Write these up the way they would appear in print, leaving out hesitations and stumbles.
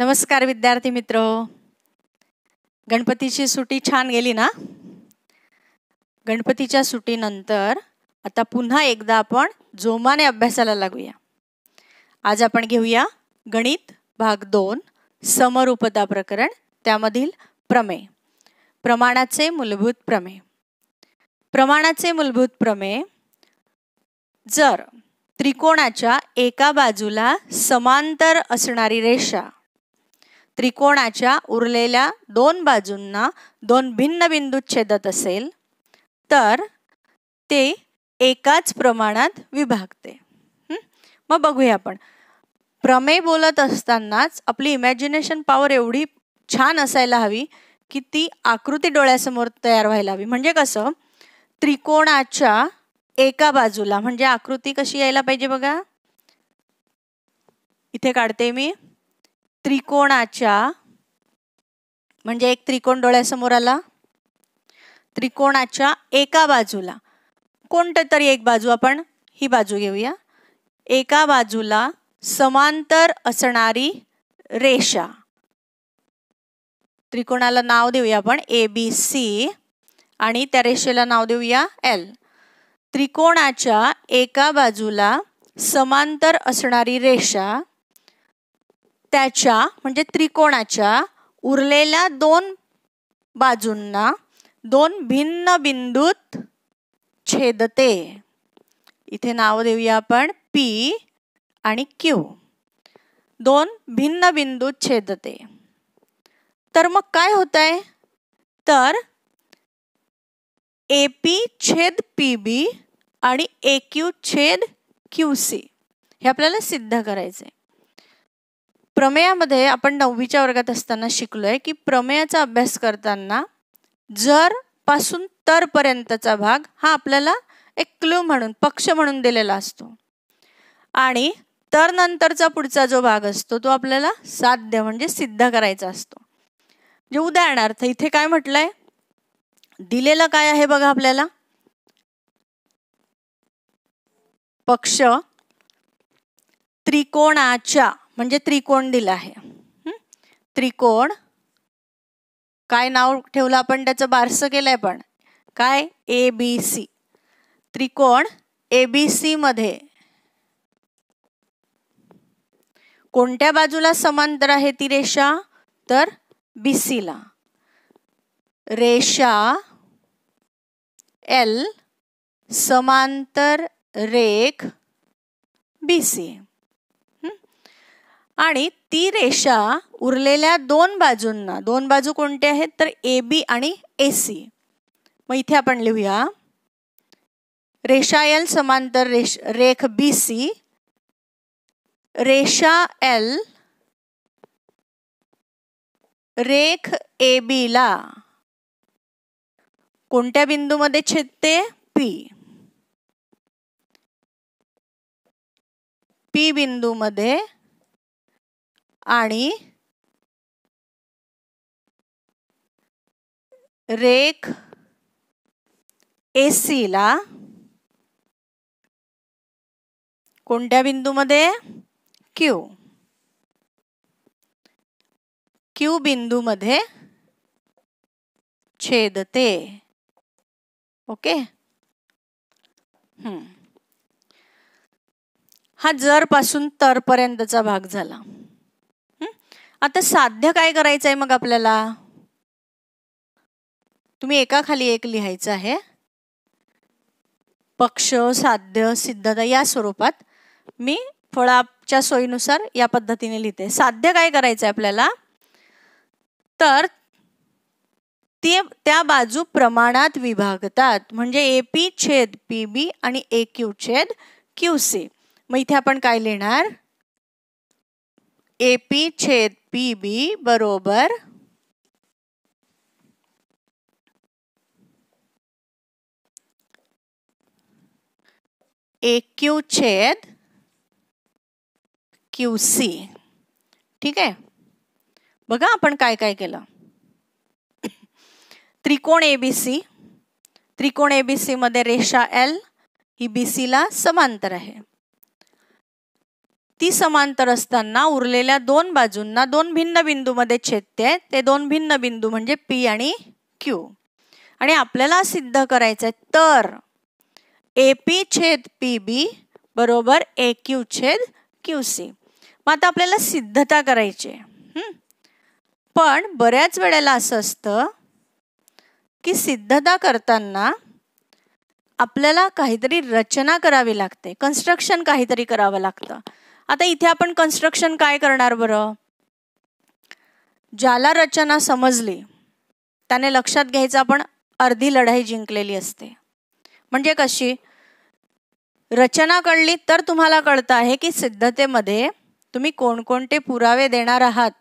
नमस्कार विद्यार्थी मित्र. गणपतीची सुट्टी छान गेली ना? गणपतीच्या सुट्टीनंतर आता पुन्हा एकदा आपण जोमाने अभ्यासाला लागूया. आज आपण घेऊया गणित भाग 2 समरूपता प्रकरण, त्यामधील प्रमेय. प्रमाणाचे मूलभूत प्रमेय. प्रमाणाचे मूलभूत प्रमेय. जर त्रिकोणाच्या एका बाजूला समांतर असणारी रेषा त्रिकोणाच्या उरलेल्या दोन बाजूंना दोन भिन्न बिंदूत छेदत असेल तर ते एकाच प्रमाणात विभागते. मग बघूया आपण. प्रमेय बोलत असतानाच आपली इमॅजिनेशन पॉवर एवढी छान असायला हवी की ती आकृती डोळ्यासमोर तयार व्हायला हवी. म्हणजे कसं, त्रिकोणाच्या एका बाजूला, म्हणजे आकृती कशी यायला पाहिजे बघा. इथे काढते मी. त्रिकोणाच्या, म्हणजे एक त्रिकोण डोळ्यासमोर आला. त्रिकोणाच्या एका बाजूला, कोणतं तरी एक बाजू, आपण ही बाजू घेऊया. एका बाजूला समांतर असणारी रेषा, त्रिकोणाला नाव देऊया आपण ABC आणि त्या रेषेला नाव देऊया L. त्रिकोणाच्या एका बाजूला समांतर असणारी रेषा त्याच्या, म्हणजे त्रिकोणाच्या उरलेल्या दोन बाजूंना दोन भिन्न बिंदूत छेदते. इथे नाव देऊया आपण P आणि Q. दोन भिन्न बिंदूत छेदते. तर मग काय होतंय, तर AP छेद PB आणि AQ छेद QC हे आपल्याला सिद्ध करायचंय. प्रमेयामध्ये आपण 9वीच्या वर्गात असताना शिकलोय की प्रमेयाचा अभ्यास करताना जर पासून तर पर्यंतचा भाग हा आपल्याला एक क्लू म्हणून, पक्ष म्हणून दिलेला असतो आणि तर नंतरचा पुढचा जो भाग असतो तो आपल्याला साध्य म्हणजे सिद्ध करायचा असतो. म्हणजे उदाहरणार्थ इथे काय म्हटलंय, दिलेलं काय आहे बघा आपल्याला. पक्ष त्रिकोणाच्या, म्हणजे त्रिकोण दिला आहे. त्रिकोण काय नाव ठेवलं आपण, त्याचं बारसं केलंय पण काय, ABC. त्रिकोण ABC मध्ये कोणत्या बाजूला समांतर आहे ती रेषा, तर BC ला. रेषा L समांतर रेख BC आणि ती रेषा उरलेल्या दोन बाजूंना, दोन बाजू कोणत्या आहेत तर AB आणि AC. मग इथे आपण लिहूया रेषा L समांतर रेख BC. रेषा L रेख AB ला कोणत्या बिंदूमध्ये छेदते, P बिंदूमध्ये, आणि रेख AC ला कोणत्या बिंदूमध्ये, Q बिंदूमध्ये छेदते. ओके. हा जर पासून तर पर्यंतचा भाग झाला. आता साध्य काय करायचं आहे मग आपल्याला, तुम्ही एकाखाली एक लिहायचं आहे. पक्ष, साध्य, सिद्धता या स्वरूपात मी फळाच्या सोयीनुसार या पद्धतीने लिहिते. साध्य काय करायचं आहे आपल्याला, तर त्या बाजू प्रमाणात विभागतात, म्हणजे AP छेद PB आणि AQ छेद QC. मग इथे आपण काय लिहिणार, AP छेद PB बरोबर AQ छेद QC. ठीक आहे. बघा आपण काय काय केलं. त्रिकोण ABC, त्रिकोण ABC मध्ये रेषा L ही BC ला समांतर आहे. ती समांतर असताना उरलेल्या दोन बाजूंना दोन भिन्न बिंदूमध्ये छेदते. ते दोन भिन्न बिंदू म्हणजे पी आणि क्यू. आणि आपल्याला सिद्ध करायचं आहे तर AP छेद PB बरोबर AQ छेद QC. मग आता आपल्याला सिद्धता करायची आहे. पण बऱ्याच वेळेला असं असतं की सिद्धता करताना आपल्याला काहीतरी रचना करावी लागते, कन्स्ट्रक्शन काहीतरी करावं लागतं. आता इथे आपण कन्स्ट्रक्शन काय करणार बरं? ज्याला रचना समजली त्याने लक्षात घ्यायचं आपण अर्धी लढाई जिंकलेली असते. म्हणजे कशी? रचना कळली तर तुम्हाला कळतं आहे की सिद्धतेमध्ये तुम्ही कोणकोणते पुरावे देणार आहात.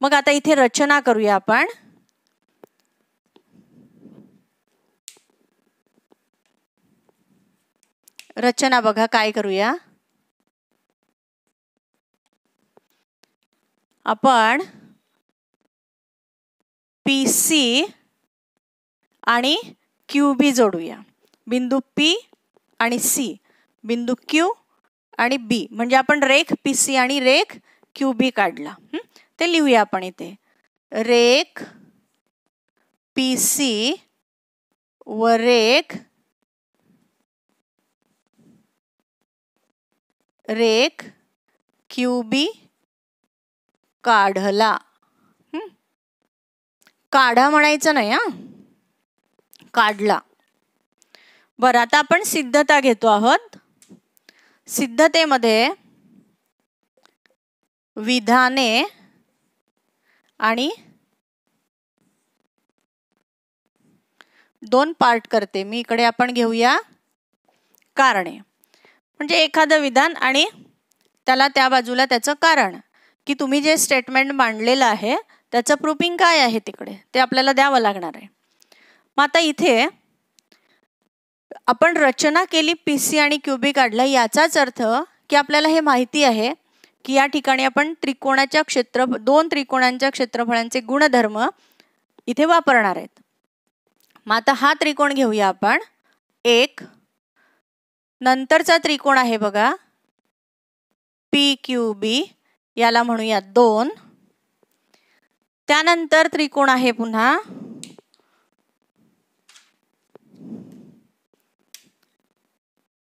मग आता इथे रचना करूया आपण. रचना बघा काय करूया आपण. PC आणि QB जोडूया. बिंदू P आणि C, बिंदू Q आणि B, म्हणजे आपण रेख PC आणि रेख QB काढला. ते लिहूया आपण इथे. रेख PC व रेख QB काढला. काढा म्हणायचं नाही हा, काढला. बरं, आता आपण सिद्धता घेतो आहोत. सिद्धतेमध्ये विधाने आणि दोन पार्ट करते मी. इकडे आपण घेऊया कारणे. म्हणजे एखादं विधान आणि त्याला त्या बाजूला त्याचं कारण, की तुम्ही जे स्टेटमेंट मांडलेलं आहे त्याचं प्रूफिंग काय आहे तिकडे ते आपल्याला द्यावं लागणार आहे. मग आता इथे आपण रचना केली, PC आणि QB काढला. याचाच अर्थ की आपल्याला हे माहिती आहे की या ठिकाणी आपण त्रिकोणाच्या दोन त्रिकोणांच्या क्षेत्रफळांचे गुणधर्म इथे वापरणार आहेत. मग आता हा त्रिकोण घेऊया आपण. एक नंतरचा त्रिकोण आहे बघा PQB, याला म्हणूया 2. त्यानंतर त्रिकोण आहे पुन्हा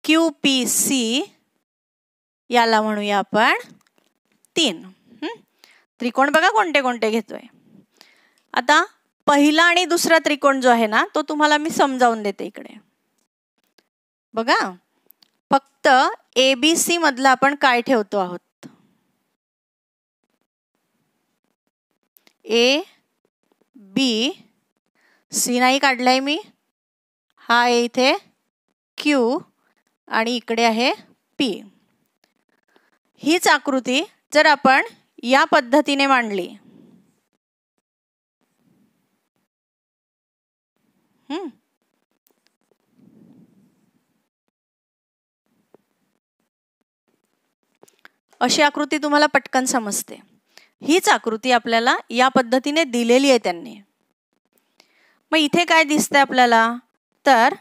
QPC, याला म्हणूया आपण 3. त्रिकोण बघा कोणते कोणते घेतोय. आता पहिला आणि दुसरा त्रिकोण जो आहे ना तो तुम्हाला मी समजावून देते. इकडे बघा, फक्त ABC मधला आपण काय ठेवतो आहोत. ABC नाही काढलाय मी. हा आहे इथे Q आणि इकडे आहे P. हीच आकृती जर आपण या पद्धतीने मांडली, अशी आकृती तुम्हाला पटकन समजते. हीच आकृती आपल्याला या पद्धतीने दिलेली आहे त्यांनी. मग इथे काय दिसतंय आपल्याला तर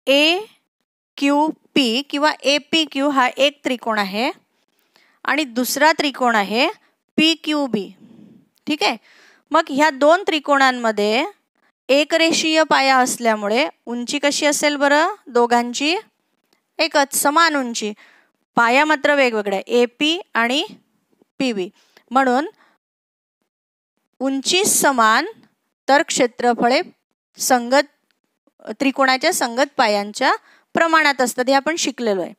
AQP किंवा APQ हा एक त्रिकोण आहे आणि दुसरा त्रिकोण आहे PQB. ठीक आहे. मग ह्या दोन त्रिकोणांमध्ये एकरेषीय पाया असल्यामुळे उंची कशी असेल बरं? दोघांची एकच, समान उंची. पाया मात्र वेगवेगळ्या, AP आणि PB. म्हणून उंची समान तर क्षेत्रफळे संगत त्रिकोणाच्या संगत पायांच्या प्रमाणात असतात. हे आपण शिकलेलो आहे.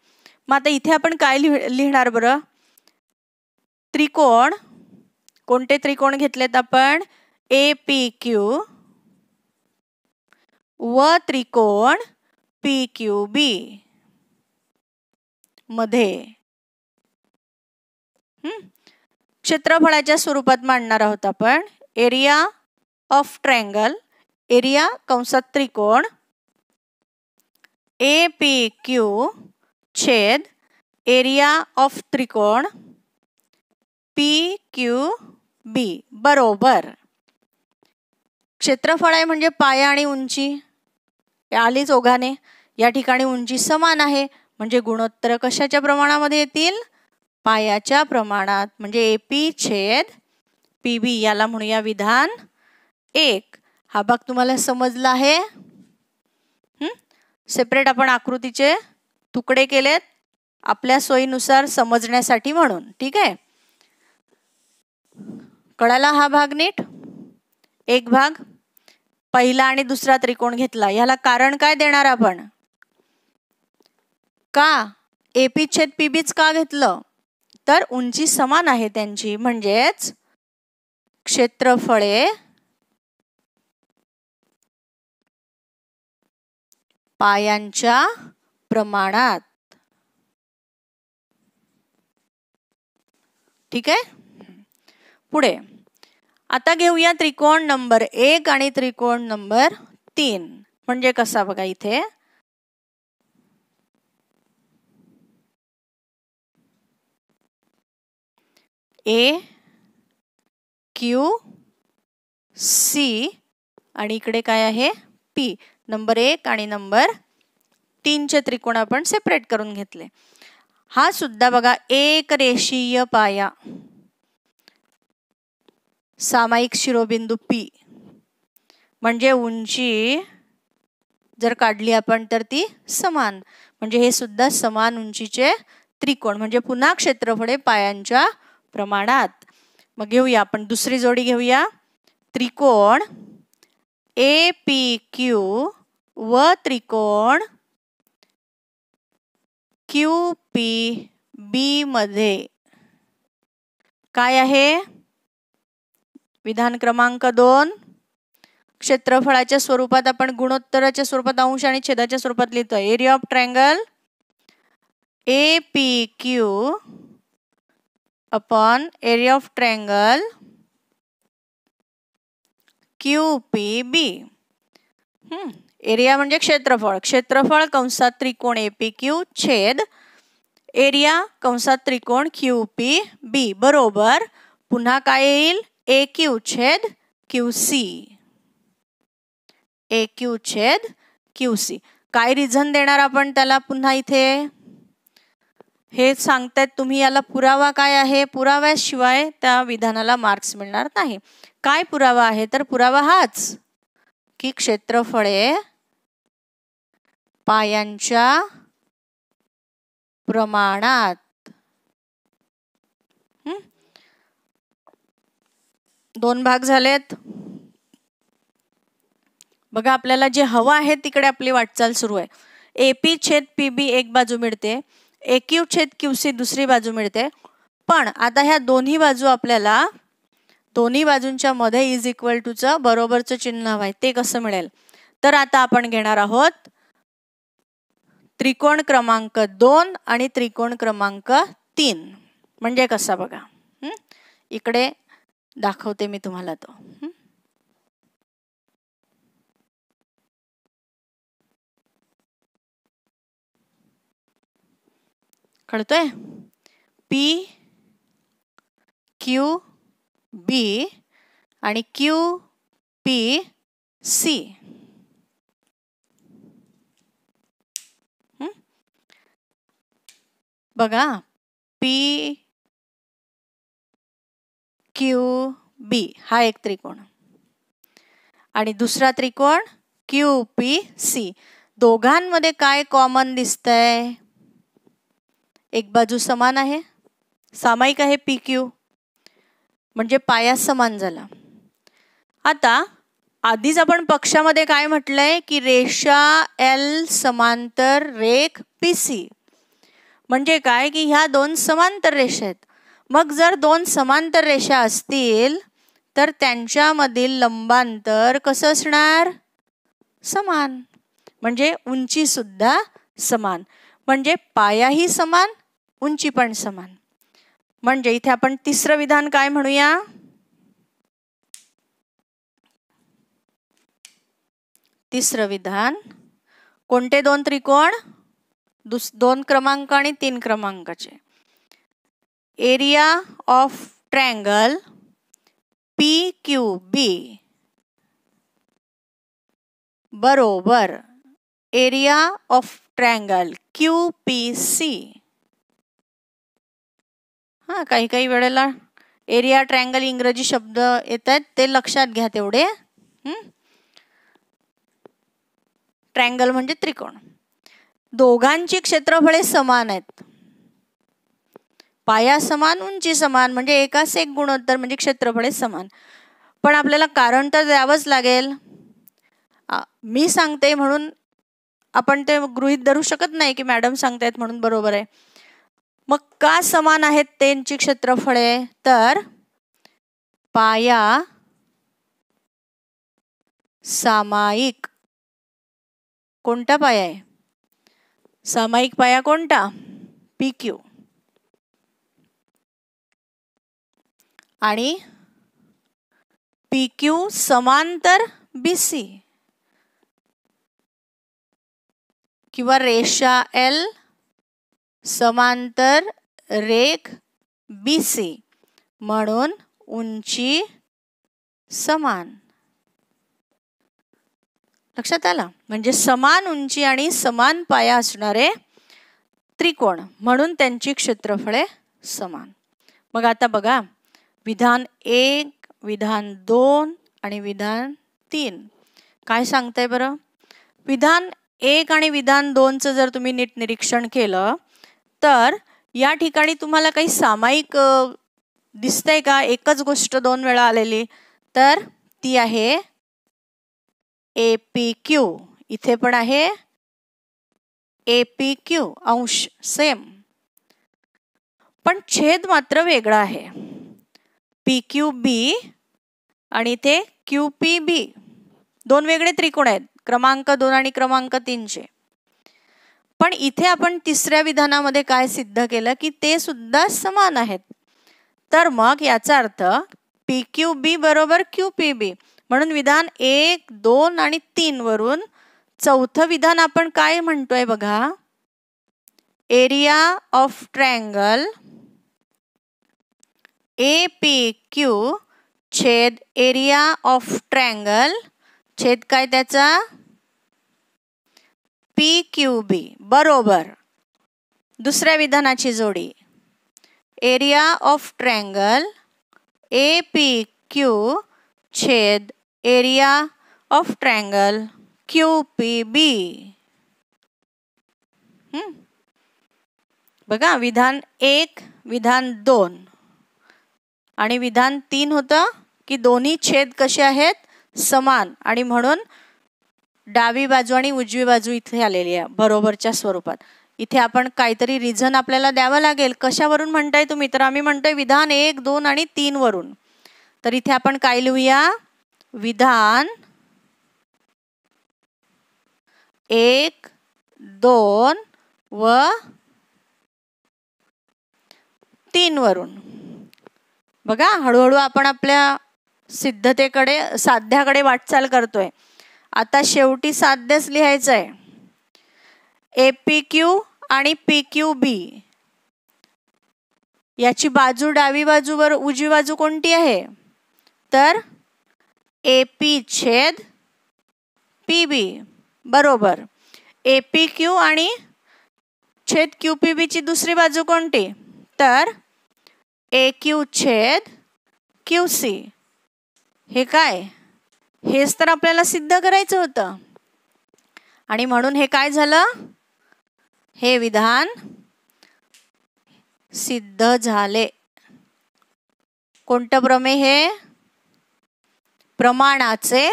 मग आता इथे आपण काय लिहिणार बरं? त्रिकोण, कोणते त्रिकोण घेतलेत आपण? APQ व त्रिकोण PQB मध्ये क्षेत्रफळाच्या स्वरूपात मांडणार आहोत आपण. एरिया ऑफ ट्रायंगल, एरिया कंसात त्रिकोण APQ छेद एरिया ऑफ त्रिकोण PQB बरोबर. क्षेत्रफळ आहे म्हणजे पाया आणि उंची आलीच ओघाने. या ठिकाणी उंची समान आहे म्हणजे गुणोत्तर कशाच्या प्रमाणामध्ये येतील? पायाच्या प्रमाणात. म्हणजे AP छेद PB याला म्हणूया विधान 1. हा भाग तुम्हाला समजला आहे? सेपरेट आपण आकृतीचे तुकडे केलेत आपल्या सोयीनुसार समजण्यासाठी म्हणून. ठीक आहे, कळाला हा भाग नीट? एक भाग पहिला आणि दुसरा त्रिकोण घेतला, याला कारण काय देणार आपण? का AP छेद PBच का घेतलं? तर उंची समान आहे त्यांची, म्हणजेच क्षेत्रफळे पायांच्या प्रमाणात. ठीक आहे, पुढे आता घेऊया त्रिकोण नंबर 1 आणि त्रिकोण नंबर 3. म्हणजे कसा बघा, इथे AQC आणि इकडे काय आहे? P. नंबर 1 आणि नंबर 3 चे त्रिकोण आपण सेपरेट करून घेतले. हा सुद्धा बघा एक रेषीय पाया, सामायिक शिरोबिंदू P. म्हणजे उंची जर काढली आपण तर ती समान, म्हणजे हे सुद्धा समान उंचीचे त्रिकोण, म्हणजे पुन्हा क्षेत्रफळे पायांच्या प्रमाणात. मग घेऊया आपण दुसरी जोडी घेऊया. त्रिकोण APQ व त्रिकोण QPB मध्ये काय आहे? विधान क्रमांक 2. क्षेत्रफळाच्या स्वरूपात आपण गुणोत्तराच्या स्वरूपात अंश आणि छेदाच्या स्वरूपात लिहितो. Area of triangle APQ upon area of triangle QPB. Area म्हणजे क्षेत्रफळ, क्षेत्रफळ कंसात त्रिकोण APQ छेद एरिया कंसात त्रिकोण QPB बरोबर पुन्हा काय येईल? AQ छेद QC. AQ छेद QC. काय रिझन देणार आपण त्याला? पुन्हा इथे हे सांगतायत तुम्ही, याला पुरावा काय आहे? पुराव्याशिवाय त्या विधानाला मार्क्स मिळणार नाही. काय पुरावा आहे? तर पुरावा हाच की क्षेत्रफळे पायांच्या प्रमाणात. दोन भाग झालेत बघा. आपल्याला जे हवं आहे तिकडे आपली वाटचाल सुरू आहे. AP छेद PB एक बाजू मिळते, AQ छेद QC दुसरी बाजू मिळते. पण आता ह्या दोन्ही बाजू आपल्याला दोन्ही बाजूंच्या मध्ये इज इक्वल टू चं बरोबरचं चिन्ह हवं आहे. ते कसं मिळेल? तर आता आपण घेणार आहोत त्रिकोण क्रमांक 2 आणि त्रिकोण क्रमांक 3. म्हणजे कसा बघा, इकडे दाखवते मी तुम्हाला तो. कळतोय? PQB आणि QPC. बघा PQB हा एक त्रिकोण आणि दुसरा त्रिकोण QPC. दोघांमध्ये काय कॉमन दिसतंय? एक बाजू समान आहे, सामायिक आहे PQ, म्हणजे पाया समान झाला. आता आधीच आपण पक्षामध्ये काय म्हटलंय की रेषा L समांतर रेख PC. म्हणजे काय की ह्या दोन समांतर रेषा आहेत. मग जर दोन समांतर रेषा असतील तर त्यांच्यामधील लंबांतर कसं असणार? समान. म्हणजे उंची सुद्धा समान, म्हणजे पायाही समान, उंची पण समान. म्हणजे इथे आपण तिसरं विधान काय म्हणूया? तिसरं विधान कोणते दोन त्रिकोण? 2 क्रमांक आणि 3 क्रमांकाचे. एरिया ऑफ ट्रायंगल PQB बरोबर एरिया ऑफ ट्रायंगल QPC. हां, काही काही वेळेला एरिया ट्रायंगल इंग्रजी शब्द येत आहेत, ते लक्षात घ्या तेवढे. ट्रायंगल म्हणजे त्रिकोण. दोघांची क्षेत्रफळे समान आहेत. पाया समान, उंची समान, म्हणजे एकाच एक गुणोत्तर म्हणजे क्षेत्रफळे समान. पण आपल्याला कारण तर द्यावंच लागेल. मी सांगते म्हणून आपण ते गृहीत धरू शकत नाही की मॅडम सांगतायत म्हणून बरोबर आहे. मग का समान आहेत त्यांची क्षेत्रफळे? तर पाया सामायिक. कोणता पाया आहे? सामायिक पाया कोणता? PQ. आणि PQ समांतर BC किंवा रेषा L समांतर रेख BC म्हणून उंची समान. लक्षात आलं? म्हणजे समान उंची आणि समान पाया असणारे त्रिकोण म्हणून त्यांची क्षेत्रफळे समान. मग आता बघा, विधान 1, विधान 2 आणि विधान 3 काय सांगताय बरं? विधान 1 आणि विधान 2चं जर तुम्ही नीट निरीक्षण केलं तर या ठिकाणी तुम्हाला काही सामायिक दिसतंय का? एकच गोष्ट 2 वेळा आलेली, तर ती आहे APQ. इथे पण आहे APQ अंश सेम, पण छेद मात्र वेगळा आहे. PQB आणि इथे QPB दोन वेगळे त्रिकोण आहेत, क्रमांक 2 आणि क्रमांक 3चे. पण इथे आपण तिसऱ्या विधानामध्ये काय सिद्ध केलं की ते सुद्धा समान आहेत. तर मग याचा अर्थ PQB बरोबर QPB म्हणून विधान 1, 2 आणि 3 वरून चौथं विधान आपण काय म्हणतोय बघा? एरिया ऑफ ट्रायंगल APQ छेद एरिया ऑफ ट्रायंगल छेद काय त्याचा? PQB बरोबर दुसऱ्या विधानाची जोडी. एरिया ऑफ ट्रायंगल APQ छेद एरिया ऑफ ट्रायंगल QPB. बघा, विधान 1, विधान 2 आणि विधान 3 होतं की दोन्ही छेद कसे आहेत? समान, आणि म्हणून डावी बाजू आणि उजवी बाजू इथे आलेली आहे बरोबरच्या स्वरूपात. इथे आपण काहीतरी रिझन आपल्याला द्यावं लागेल. कशावरून म्हणताय तुम्ही? तर आम्ही म्हणतोय विधान 1, 2 आणि 3 वरून. तर इथे आपण काय लिहूया? विधान 1, 2 व 3 वरून. बघा, हळूहळू आपण आपल्या सिद्धतेकडे, साध्याकडे वाटचाल करतोय. आता शेवटी साध्यच लिहायचं आहे. APQ आणि PQB याची बाजू डावी बाजूवर उजवी बाजू कोणती आहे? तर AP छेद PB बरोबर. APQ आणि छेद QPB ची दुसरी बाजू कोणती? तर AQ छेद QC. हे काय? हेच तर आपल्याला सिद्ध करायचं होतं, आणि म्हणून हे काय झालं? हे विधान सिद्ध झाले. कोणतं प्रमेय हे? प्रमाणाचे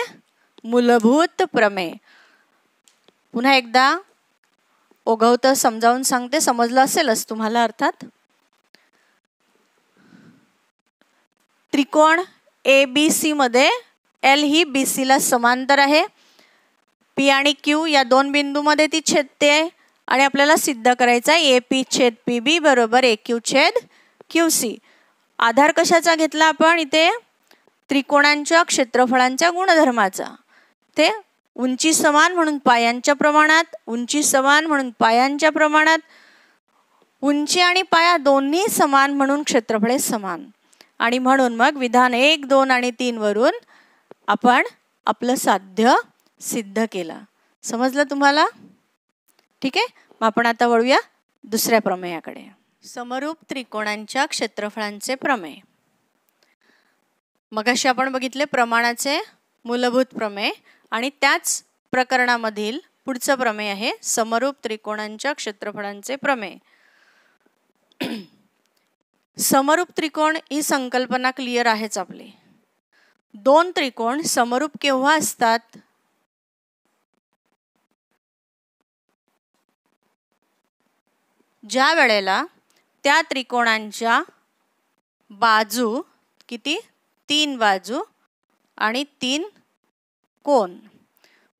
मूलभूत प्रमेय. पुन्हा एकदा ओघवतं समजावून सांगते, समजलं असेलच तुम्हाला अर्थात. त्रिकोण ABC मध्ये L ही BC ला समांतर आहे. P आणि Q या दोन बिंदूमध्ये ती छेदते आणि आपल्याला सिद्ध करायचं आहे AP छेद PB बरोबर AQ छेद QC. आधार कशाचा घेतला आपण इथे? त्रिकोणांच्या क्षेत्रफळांच्या गुणधर्माचा. ते उंची समान म्हणून पायांच्या प्रमाणात, उंची समान म्हणून पायांच्या प्रमाणात, उंची आणि पाया दोन्ही समान म्हणून क्षेत्रफळे समान. आणि म्हणून मग विधान 1, 2 आणि 3 वरून आपण आपलं साध्य सिद्ध केलं. समजलं तुम्हाला? ठीक आहे, मग आपण आता वळूया दुसऱ्या प्रमेयाकडे. समरूप त्रिकोणांच्या क्षेत्रफळांचे प्रमेय. मगाशी आपण बघितले प्रमाणाचे मूलभूत प्रमेय आणि त्याच प्रकरणामधील पुढचं प्रमेय आहे समरूप त्रिकोणांच्या क्षेत्रफळांचे प्रमेय. समरूप त्रिकोण ही संकल्पना क्लिअर आहेच आपली. दोन त्रिकोण समरूप केव्हा असतात? ज्या वेळेला त्या त्रिकोणांच्या बाजू किती? 3 बाजू आणि 3 कोन.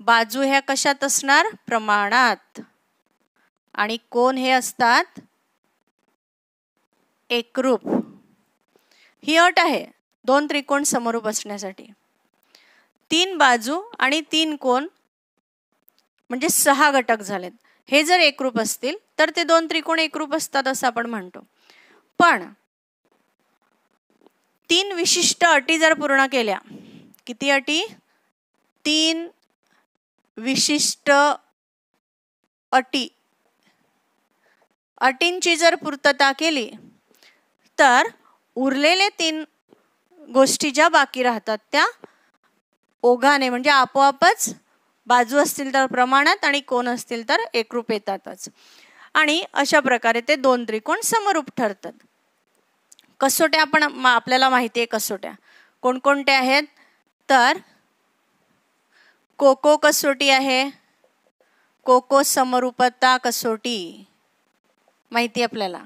बाजू ह्या कशात असणार? प्रमाणात. आणि कोन हे असतात एकरूप. ही अट आहे दोन त्रिकोण समरूप असण्यासाठी. 3 बाजू आणि 3 कोन म्हणजे 6 घटक झालेत. हे जर एकरूप असतील तर ते दोन त्रिकोण एकरूप असतात असं आपण म्हणतो. पण 3 विशिष्ट अटी जर पूर्ण केल्या, किती अटी? 3 विशिष्ट अटींची जर पूर्तता केली तर उरलेले 3 गोष्टी ज्या बाकी राहतात त्या ओघाने म्हणजे आपोआपच बाजू असतील तर प्रमाणात आणि कोन असतील तर एकरूप येतातच. आणि अशा प्रकारे ते दोन त्रिकोण समरूप ठरतात. कसोट्या आपण आपल्याला माहिती आहे. कसोट्या कोणकोणत्या आहेत? तर कोको कसोटी आहे, कोको समरूपता कसोटी माहिती आपल्याला.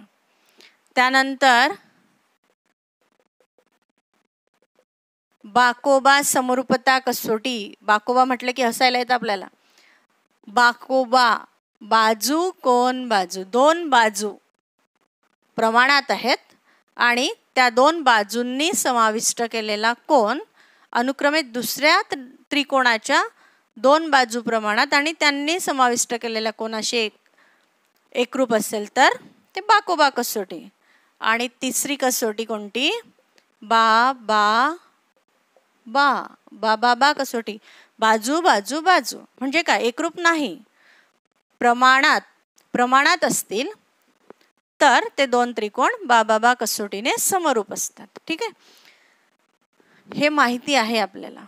त्यानंतर बाकोबा समरूपता कसोटी. बाकोबा म्हटलं की हसायला येतं आपल्याला. बाकोबा बाजू कोन बाजू, दोन बाजू प्रमाणात आहेत आणि त्या दोन बाजूंनी समाविष्ट केलेला कोन अनुक्रमे दुसऱ्या त्रिकोणाच्या 2 बाजू प्रमाणात आणि त्यांनी समाविष्ट केलेल्या कोनाशी एकरूप असेल तर ते बाकोबा कसोटी. आणि तिसरी कसोटी कोणती? बा बा बा बा बा बा कसोटी. बाजू बाजू बाजू म्हणजे काय? एकरूप नाही, प्रमाणात असतील तर ते दोन त्रिकोण बा बा बा कसोटीने समरूप असतात. ठीक आहे, हे माहिती आहे आपल्याला.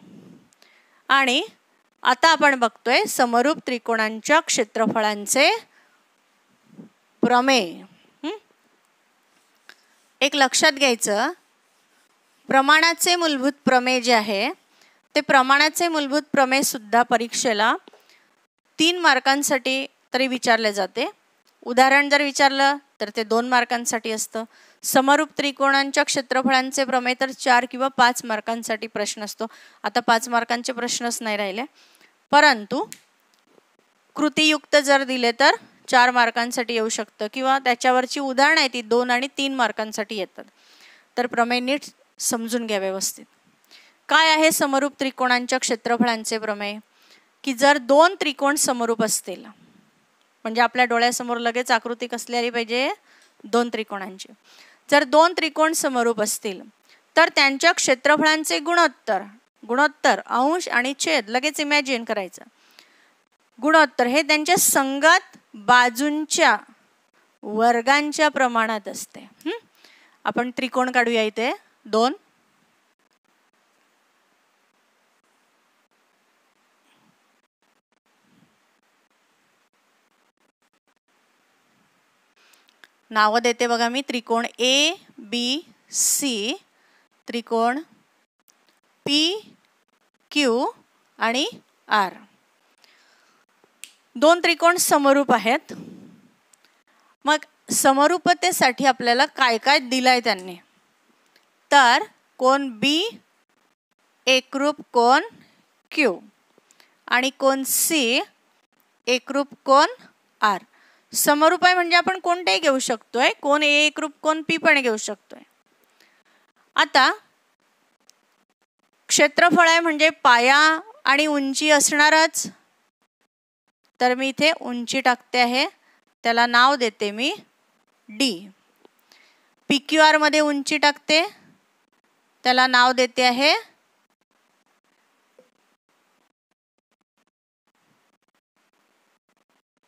आणि आता आपण बघतोय समरूप त्रिकोणांच्या क्षेत्रफळांचे प्रमेय. एक लक्षात घ्यायचं, प्रमाणाचे मूलभूत प्रमेय जे आहे ते प्रमाणाचे मूलभूत प्रमेय सुद्धा परीक्षेला 3 मार्कांसाठी तरी विचारले जाते. उदाहरण जर विचारलं तर ते 2 मार्कांसाठी असतं. समरूप त्रिकोणांच्या क्षेत्रफळांचे प्रमेय तर 4 किंवा 5 मार्कांसाठी प्रश्न असतो. आता 5 मार्कांचे प्रश्नच नाही राहिले, परंतु कृतीयुक्त जर दिले तर 4 मार्कांसाठी येऊ शकतं किंवा त्याच्यावरची उदाहरणं आहे ती 2 आणि 3 मार्कांसाठी येतात. तर प्रमेय नीट समजून घ्या व्यवस्थित. काय आहे समरूप त्रिकोणांच्या क्षेत्रफळांचे प्रमेय? की जर 2 त्रिकोण समरूप असतील, म्हणजे आपल्या डोळ्यासमोर लगेच आकृती कसली आली पाहिजे? 2 त्रिकोणांची. जर 2 त्रिकोण समरूप असतील तर त्यांच्या क्षेत्रफळांचे गुणोत्तर अंश आणि छेद लगेच इमॅजिन करायचं. गुणोत्तर हे त्यांच्या संगत बाजूंच्या वर्गांच्या प्रमाणात असते. आपण त्रिकोण काढूया इथे 2. नावं देते बघा मी. त्रिकोण ए बी सी, त्रिकोण पी क्यू आणि आर. 2 त्रिकोण समरूप आहेत. मग समरूपतेसाठी आपल्याला काय काय दिलंय त्यांनी? तर कोन बी एकरूप कोन क्यू आणि कोन सी एकरूप कोन आर. समरूप आहे म्हणजे आपण कोणतेही घेऊ शकतोय. कोन ए एकरूप कोन पी पण घेऊ शकतोय. आता क्षेत्रफळ आहे म्हणजे पाया आणि उंची असणारच. तर मी इथे उंची टाकते आहे, त्याला नाव देते मी डी. पी क्यू आर मध्ये उंची टाकते, त्याला नाव देते आहे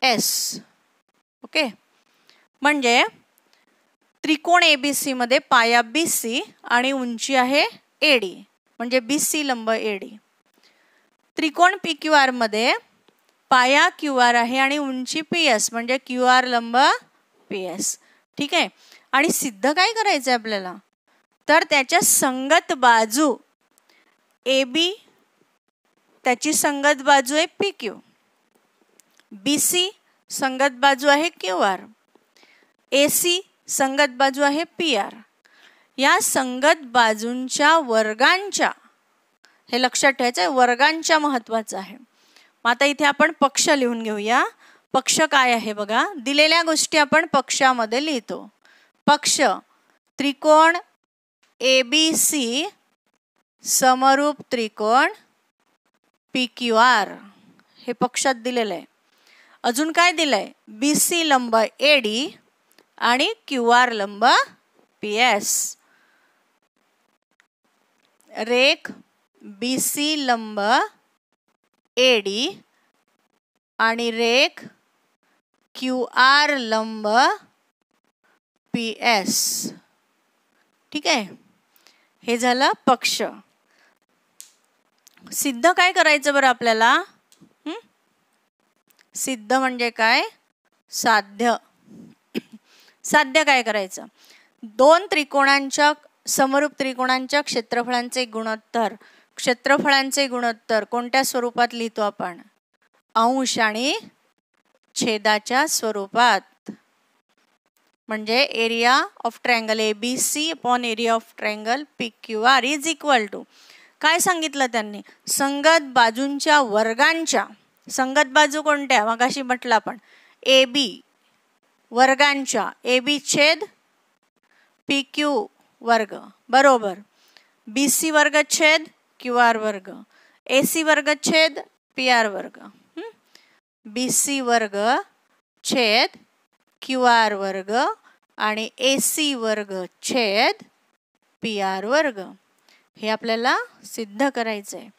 एस. ओके, म्हणजे त्रिकोण एबीसी मध्ये पाया बीसी आणि उंची आहे एडी, म्हणजे बीसी लंब एडी. त्रिकोण पी क्यू आर मध्ये पाया क्यू आर आहे आणि उंची पी एस, म्हणजे क्यू आर लंब पी एस. ठीक आहे. आणि सिद्ध काय करायचं आहे आपल्याला, तर त्याच्या संगत बाजू ए बी, त्याची संगत बाजू आहे पी क्यू, बी सी संगत बाजू आहे क्यू आर, ए सी संगत बाजू आहे पी आर. या संगत बाजूंच्या वर्गांच्या, हे लक्षात ठेवायचं आहे, वर्गांच्या महत्वाचं आहे. मग आता इथे आपण पक्ष लिहून घेऊया. पक्ष काय आहे बघा, दिलेल्या गोष्टी आपण पक्षामध्ये लिहितो. पक्ष त्रिकोण ए बी सी समरूप त्रिकोण पी क्यू आर, हे पक्षात दिलेलं आहे. अजून काय दिलंय, बी सी लंब ए डी आणि क्यू आर लंब पी एस. रेख बी सी लंब ए डी आणि रेख क्यू आर लंब पी एस. ठीक आहे, हे झालं पक्ष. सिद्ध काय करायचं बरं आपल्याला, सिद्ध म्हणजे काय, साध्य. साध्य काय करायचं, दोन त्रिकोणांच्या समरूप त्रिकोणांच्या क्षेत्रफळांचे गुणोत्तर. क्षेत्रफळांचे गुणोत्तर कोणत्या स्वरूपात लिहितो आपण, अंश आणि छेदाच्या स्वरूपात. म्हणजे area of triangle A B C upon area of triangle P Q R is equal to, काय सांगितलं त्यांनी, संगत बाजूंच्या वर्गांच्या. संगत बाजू कोणत्या, मगाशी म्हटलं आपण ए बी वर्गांच्या, ए बी छेद पी क्यू वर्ग बरोबर, बी सी वर्ग छेद क्यू आर वर्ग, ए सी वर्ग छेद पी आर वर्ग. बी सी वर्ग छेद क्यू आर वर्ग आणि ए सी वर्ग छेद पी आर वर्ग. हे आपल्याला सिद्ध करायचं आहे.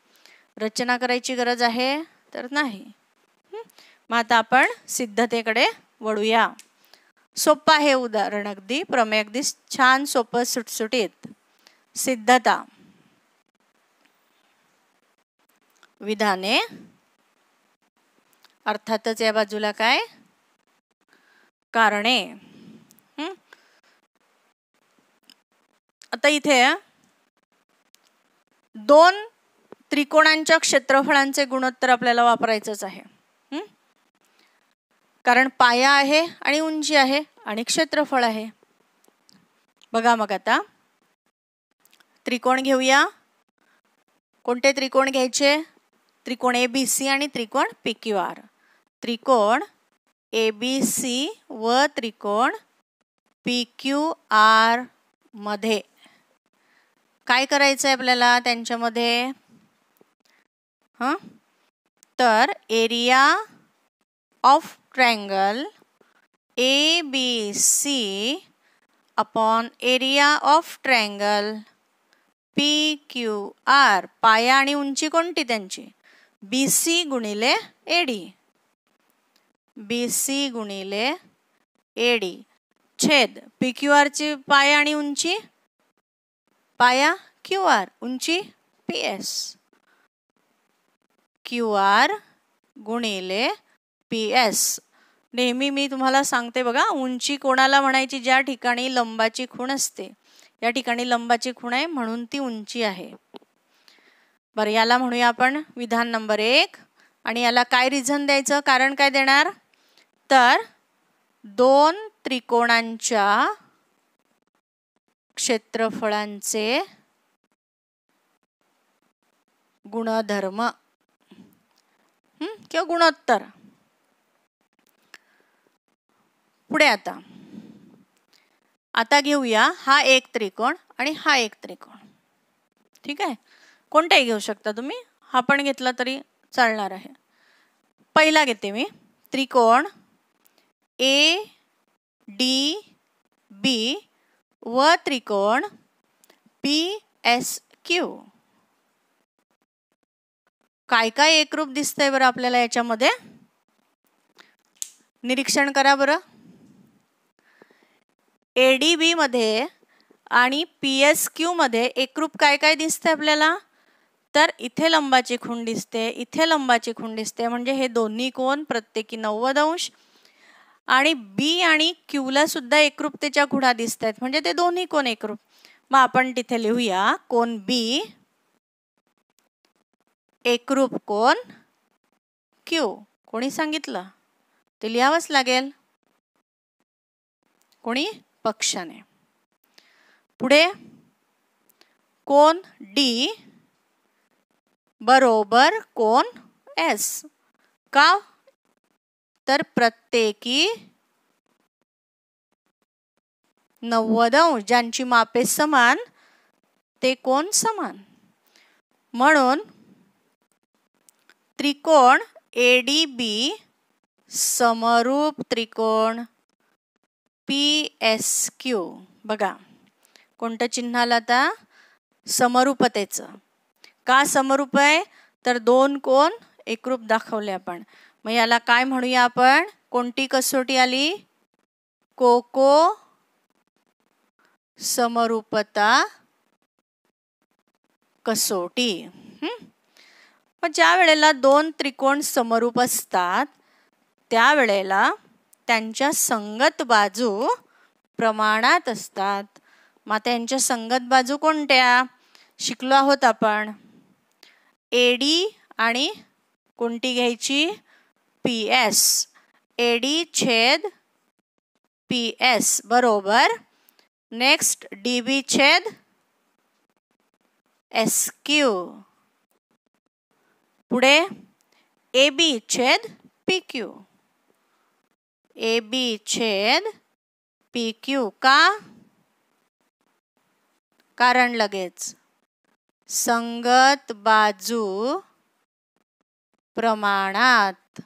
रचना करायची गरज आहे तर नाही. मग आता आपण सिद्धतेकडे वळूया. सोपं आहे उदाहरण, अगदी प्रमेय अगदी छान सोपं सुटसुटीत. सिद्धता. विधाने, अर्थातच या बाजूला काय, कारणे. आता इथे दोन त्रिकोणांच्या क्षेत्रफळांचे गुणोत्तर आपल्याला वापरायचंच आहे. कारण पाया आहे आणि उंची आहे आणि क्षेत्रफळ आहे. बघा मग आता त्रिकोण घेऊया. कोणते त्रिकोण घ्यायचे, त्रिकोण ए बी सी आणि त्रिकोण पी क्यू आर. त्रिकोण ए बी सी व त्रिकोण पी क्यू आर मध्ये काय करायचं आहे आपल्याला त्यांच्यामध्ये, तर area of triangle A B C upon area of triangle P Q R. पाया आणि उंची कोणती त्यांची, बी सी गुणिले एडी, बी सी गुणिले एडी छेद पी क्यू आर ची पाया आणि उंची, पाया क्यू आर उंची पी एस, क्यू आर गुणिले पी एस. नेहमी मी तुम्हाला सांगते बघा, उंची कोणाला म्हणायची, ज्या ठिकाणी लंबाची खूण असते. या ठिकाणी लंबाची खूण आहे म्हणून ती उंची आहे. बरं, याला म्हणूया आपण विधान नंबर 1. आणि याला काय रिझन द्यायचं, कारण काय देणार, तर दोन त्रिकोणांच्या क्षेत्रफळांचे गुणधर्म किंवा गुणोत्तर. पुढे आता घेऊया हा एक त्रिकोण आणि हा एक त्रिकोण. ठीक आहे, कोणताही घेऊ शकता तुम्ही, हा पण घेतला तरी चालणार आहे. पहिला घेते मी त्रिकोण ए डी बी व त्रिकोण पी एस क्यू. काय काय एकरूप दिसतंय बरं आपल्याला याच्यामध्ये, निरीक्षण करा बरं. ADB मध्ये आणि PSQ मध्ये एकरूप काय काय दिसते आपल्याला? तर इथे लंबाची खूण दिसते, इथे लंबाची खूण दिसते, म्हणजे हे दोन्ही कोण प्रत्येकी 90 अंश. आणि B आणि Q ला सुद्धा एकरूपतेच्या खुणा दिसत आहेत, म्हणजे ते दोन्ही कोण एकरूप. मग आपण तिथे लिहूया कोण B एकरूप कोण Q. कोणी सांगितलं? ते लिहावंच लागेल. कोणी? पक्षाने. पुढे कोण D बरोबर कोण S. का? तर प्रत्येकी 90 अंश. ज्यांची मापे समान ते कोण समान. म्हणून त्रिकोण ADB समरूप त्रिकोण PSQ. बघा कोणतं चिन्ह आलं आता? समरूपतेचं. का समरूप आहे? तर दोन कोण एकरूप दाखवले आपण. मग याला काय म्हणूया आपण? कोणती कसोटी आली? कोको समरूपता कसोटी. मग ज्या वेळेला दोन त्रिकोण समरूप असतात त्यावेळेला त्यांच्या संगत बाजू प्रमाणात असतात. मग त्यांच्या संगत बाजू कोणत्या शिकलो आहोत आपण? AD आणि कोणती घ्यायची? PS. AD छेद PS बरोबर नेक्स्ट DB छेद SQ. पुढे AB छेद PQ. AB छेद PQ. का? कारण लगेच संगत बाजू प्रमाणात.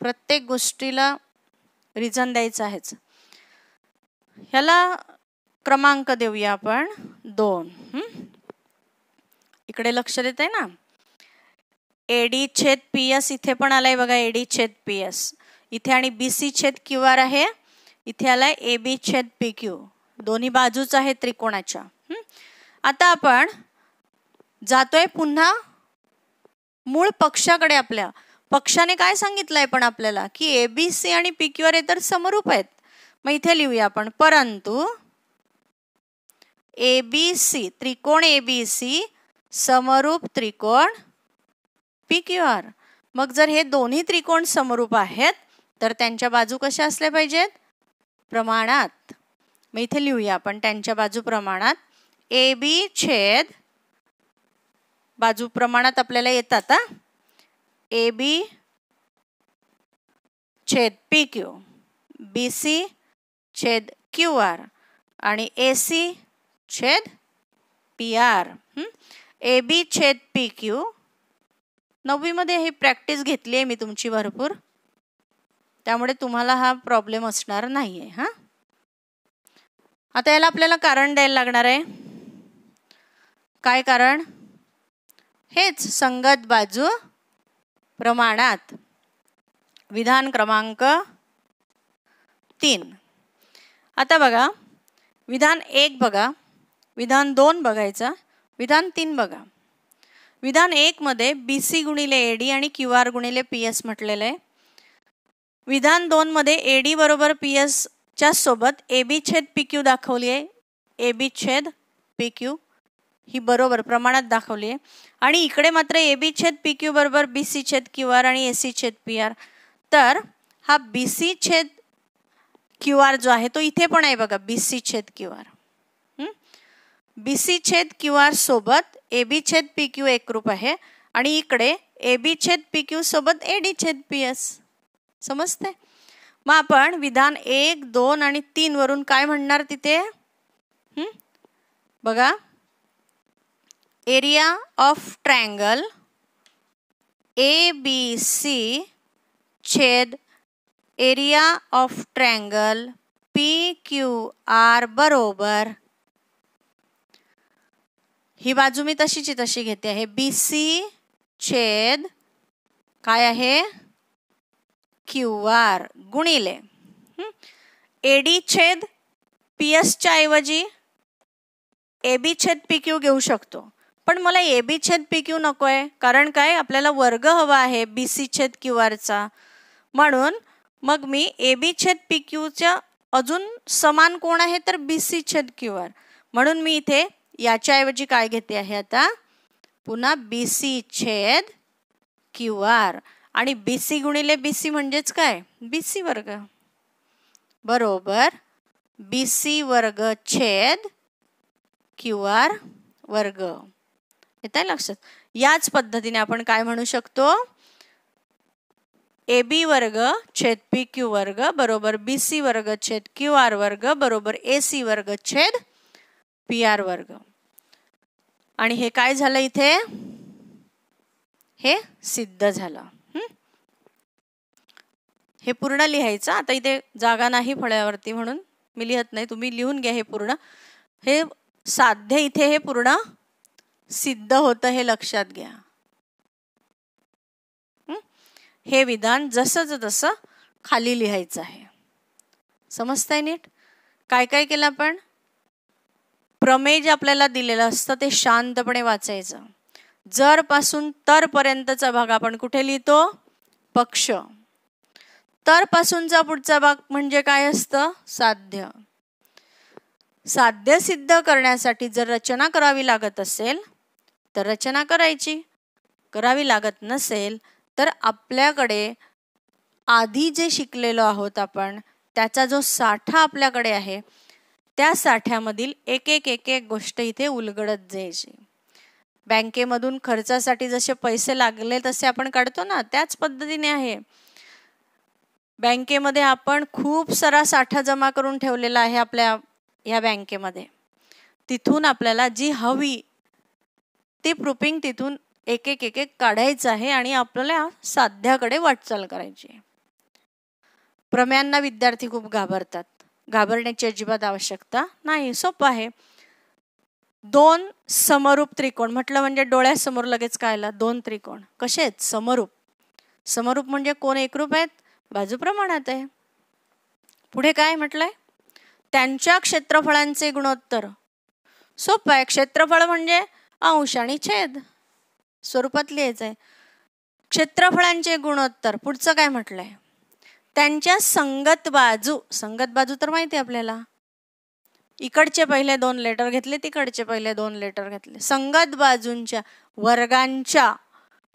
प्रत्येक गोष्टीला रिझन द्यायचं आहेच. ह्याला क्रमांक देऊया आपण 2. इकडे लक्ष देत आहे ना? AD छेद PS इथे पण आलाय बघा. AD छेद PS इथे आणि BC छेद QR आहे. इथे आलाय AB छेद PQ. दोन्ही बाजूच आहेत त्रिकोणाच्या. आता आपण जातोय पुन्हा मूळ पक्षाकडे. आपल्या पक्षाने काय सांगितलंय पण आपल्याला की ABC आणि PQR हे तर समरूप आहेत. मग इथे लिहूया आपण परंतु ABC त्रिकोण ABC समरूप त्रिकोण PQR. मग जर हे दोन्ही त्रिकोण समरूप आहेत तर त्यांच्या बाजू कशा असल्या पाहिजेत? प्रमाणात. मग इथे लिहूया आपण त्यांच्या बाजू प्रमाणात. AB छेद बाजू प्रमाणात आपल्याला येतात. AB छेद PQ, BC छेद QR आणि AC छेद PR. AB छेद PQ 9वी मध्ये ही प्रॅक्टिस घेतली आहे मी तुमची भरपूर, त्यामुळे तुम्हाला हा प्रॉब्लेम असणार नाहीये. आता याला आपल्याला कारण द्यायला लागणार आहे. काय कारण? हेच संगत बाजू प्रमाणात. विधान क्रमांक 3. आता बघा विधान 1 बघा, विधान 2 बघायचा, विधान 3 बघा. विधान 1 मध्ये BC गुणिले AD आणि QR गुणिले PS म्हटलेलं आहे. विधान 2 मध्ये AD बरोबर PS च्या सोबत AB छेद PQ दाखवली आहे. AB छेद PQ ही बरोबर प्रमाणात दाखवली आहे. आणि इकडे मात्र AB छेद PQ बरोबर BC छेद QR आणि AC छेद PR. तर हा BC छेद QR जो आहे तो इथे पण आहे बघा. BC छेद QR. BC छेद QR सोबत AB छेद PQ एकरूप आहे आणि इकडे AB छेद PQ सोबत AD छेद PS. समजते? मग आपण विधान 1, 2 आणि 3 वरून काय म्हणणार तिथे? बघा एरिया ऑफ ट्रायंगल ABC छेद एरिया ऑफ ट्रायंगल PQR बरोबर, ही बाजू मी तशीची तशी घेते आहे, BC छेद काय आहे QR गुणिले AD छेद PS च्या ऐवजी AB छेद PQ घेऊ शकतो, पण मला AB छेद PQ नको आहे. कारण काय, आपल्याला वर्ग हवा आहे BC छेद QR चा. म्हणून मग मी AB छेद PQ च्या अजून समान कोण आहे तर BC छेद QR. म्हणून मी इथे याच्या ऐवजी काय घेते आहे आता, पुन्हा BC छेद QR. आणि BC गुणिले BC म्हणजेच काय, BC वर्ग बरोबर BC वर्ग छेद QR वर्ग. येत आहे लक्षात. याच पद्धतीने आपण काय म्हणू शकतो, AB वर्ग छेद PQ वर्ग बरोबर BC वर्ग छेद QR वर्ग बरोबर AC वर्ग छेद PR वर्ग. आणि हे काय झालं इथे, हे सिद्ध झालं. हे पूर्ण लिहायचं. आता इथे जागा नाही फळ्यावरती म्हणून मी लिहत नाही, तुम्ही लिहून घ्या हे पूर्ण. हे साध्य इथे हे पूर्ण सिद्ध होतं हे लक्षात घ्या. हे विधान जसंच तसं खाली लिहायचं आहे. समजतंय नीट. काय काय केलं आपण, प्रमेय जे आपल्याला दिलेलं असतं ते शांतपणे वाचायचं. जर पासून तर पर्यंतचा भाग आपण कुठे लिहितो, पक्ष. तर पासूनचा पुढचा भाग म्हणजे काय असतं, साध्य. साध्य सिद्ध करण्यासाठी जर रचना करावी लागत असेल तर रचना करावी लागत नसेल तर आपल्याकडे आधी जे शिकलेलो आहोत आपण त्याचा जो साठा आपल्याकडे आहे त्या साठ्यामधील एक एक गोष्ट इथे उलगडत जायची. बँकेमधून खर्चासाठी जसे पैसे लागले तसे आपण काढतो ना, त्याच पद्धतीने आहे. बँकेमध्ये आपण खूप सारा साठा जमा करून ठेवलेला आहे आपल्या या बँकेमध्ये. तिथून आपल्याला जी हवी ती प्रूफिंग तिथून एक एक काढायचं आहे आणि आपल्याला साध्याकडे वाटचाल करायची. प्रमेयांना विद्यार्थी खूप घाबरतात. घाबरण्याची अजिबात आवश्यकता नाही, सोपं आहे. दोन समरूप त्रिकोण म्हटलं म्हणजे डोळ्यासमोर लगेच काय आलं, दोन त्रिकोण कसे आहेत, समरूप. समरूप म्हणजे कोण एकरूप आहेत, बाजू प्रमाणात आहे. पुढे काय म्हटलंय, त्यांच्या क्षेत्रफळांचे गुणोत्तर. सोपं आहे. क्षेत्रफळ म्हणजे अंश आणि छेद स्वरूपात लिहायचं आहे. क्षेत्रफळांचे गुणोत्तर. पुढचं काय म्हटलंय, त्यांच्या संगत बाजू. संगत बाजू तर माहिती आहे आपल्याला, इकडचे पहिले 2 लेटर घेतले, तिकडचे पहिले 2 लेटर घेतले. संगत बाजूंच्या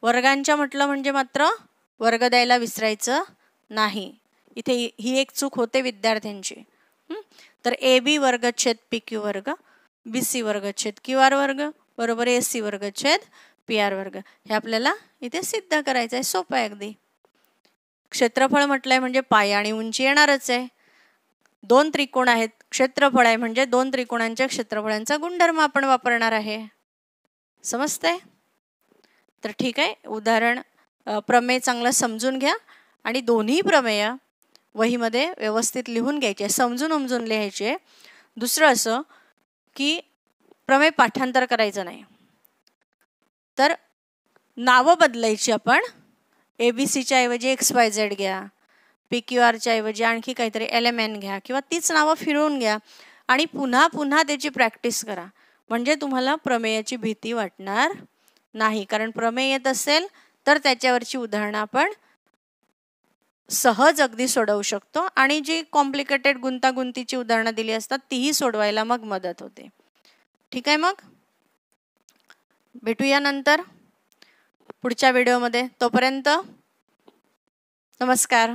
वर्गांच्या म्हटलं म्हणजे मात्र वर्ग द्यायला विसरायचं नाही. इथे ही एक चूक होते विद्यार्थ्यांची. तर AB वर्ग छेद PQ वर्ग, BC वर्ग छेद QR वर्ग बरोबर AC वर्ग छेद PR वर्ग. हे आपल्याला इथे सिद्ध करायचं आहे. सोपं आहे अगदी. क्षेत्रफळ म्हटलंय म्हणजे पाय आणि उंची येणारच आहे. 2 त्रिकोण आहेत, क्षेत्रफळ आहे म्हणजे 2 त्रिकोणांच्या क्षेत्रफळांचा गुणधर्म आपण वापरणार आहे. समजतंय. तर ठीक आहे, उदाहरण प्रमेय चांगलं समजून घ्या आणि दोन्ही प्रमेय वहीमध्ये व्यवस्थित लिहून घ्यायचे, समजून उमजून लिहायचे. दुसरं असं की प्रमेय पाठांतर करायचं नाही, तर नावं बदलायची. आपण ABCच्या ऐवजी XYZ घ्या, PQRच्या ऐवजी आणखी काहीतरी LMN घ्या किंवा तीच नावं फिरवून घ्या आणि पुन्हा पुन्हा त्याची प्रॅक्टिस करा. म्हणजे तुम्हाला प्रमेयाची भीती वाटणार नाही. कारण प्रमेय येत असेल तर त्याच्यावरची उदाहरणं आपण सहज अगदी सोडवू शकतो आणि जी कॉम्प्लिकेटेड गुंतागुंतीची उदाहरणं दिली असतात तीही सोडवायला मग मदत होते. ठीक आहे, मग भेटूया नंतर पुढच्या व्हिडिओमध्ये. तोपर्यंत नमस्कार.